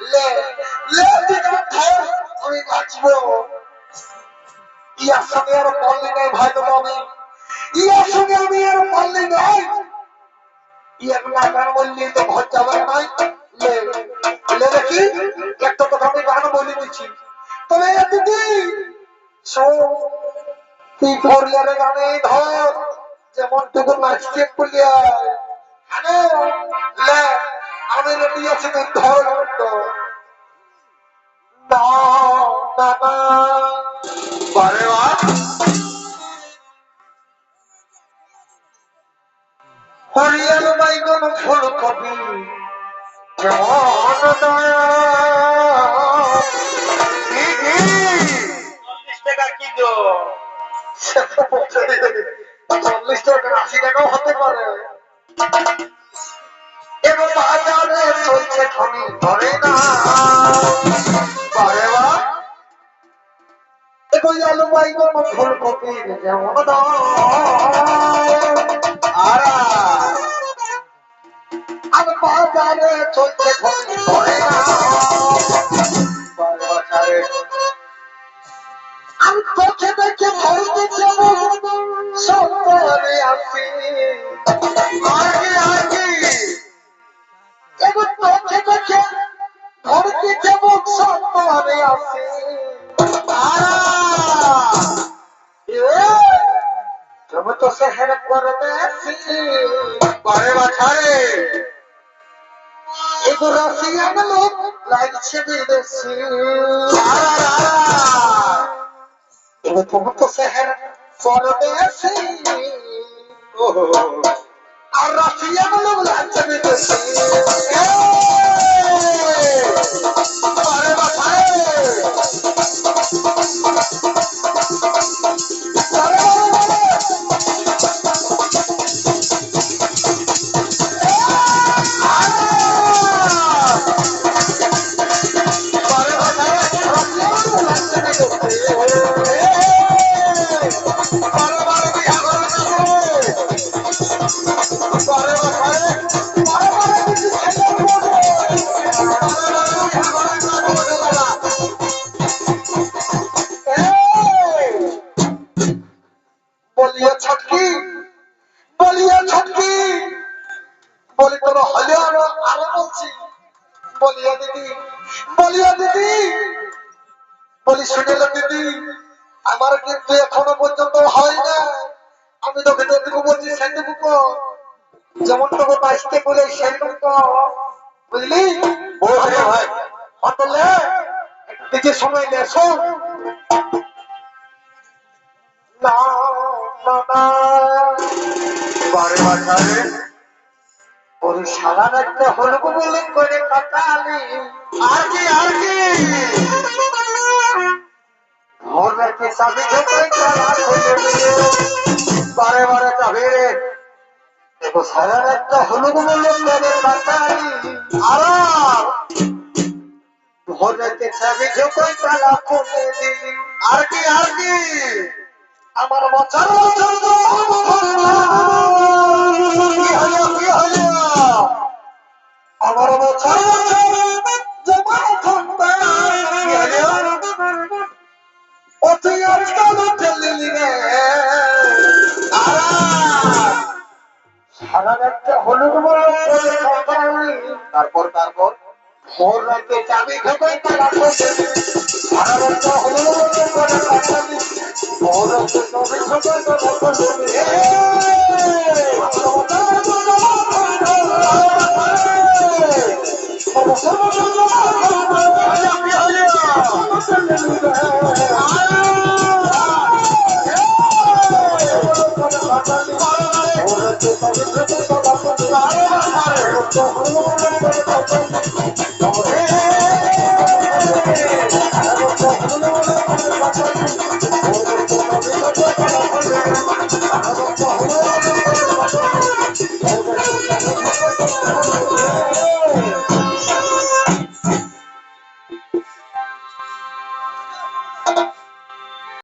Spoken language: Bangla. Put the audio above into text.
লে লে দিকে ধর আমি বাঁচবো ইয়ার সঙ্গে আর পারলি নাই ভাই তো আমি ইয়ার সঙ্গে আমি আর পারলি নাই ইয়ার লাগান বললি তো ঘর যাবার নাই লে লে দেখি একটা কথা আমি গান বলে দিচ্ছি তবে দিদি শোন তুই পড়িয়ারে গানে ধর যেমন টুকু নাচতে পড়িয়া হ্যালো লে আমি রেডি আছি তুই ধর না না না বারে বা হরিয়াল বাইগন ফুলকপি কেমন দয়া 40 টাকা কিলো 40 টাকা 80 টাকাও হতে পারে এবং বাজারে চলছে খনি ধরে না বারে বা এগোই আলু বাইগন ফুলকপি যেমন আর আর বাজারে চলছে খনি ধরে না বাজারে আমি চোখে দেখে ধরতে যাব সত্যরে আসি আগে আগে এবার চোখে দেখে ধরতে যাব সত্যরে আসি তুমি তো শহর করতে আসি বারে বাছারে এগো রাশিয়ান লোক লাগছে বিদেশি তুমি তো শহর করতে আসি আর রাশিয়ান লোক লাগছে বিদেশি বারে বাছারে বলিয়া ছটকি বলি তোর হলে আরো বলছি বলিয়া দিদি বলি শুনিল দিদি আমার কিন্তু এখনো পর্যন্ত হয় না আমি তোকে যেটুকু বলছি সেটুকু যেমন তোকে বাঁচতে বলে সেটুকু বুঝলি ভাই হটলে দিকে সময় নে শোন না না না বারে বাজারে ওর সারা রাখতে হলুক বলে করে কাটালি আর কি ভোর রাতে চাবি ঝোঁকাই তারা খুলে দিয়ে বারে বারে চাবি রে দেখো সারা রাতটা হলুক বলে করে কাটালি আর ভোর রাতে চাবি ঝোঁকাই তারা খুলে দিলি আর কি আমার বছর আমার বছর জমা ঠান্ডা অতি আজকাল চলিলি রে সারা রাতটা হলুদ তারপর ভোর রাতে চাবি ঢোকাই তারা সারা রাতটা হলুদ করে ভোর রাতে চাবি ঢোকাই তারা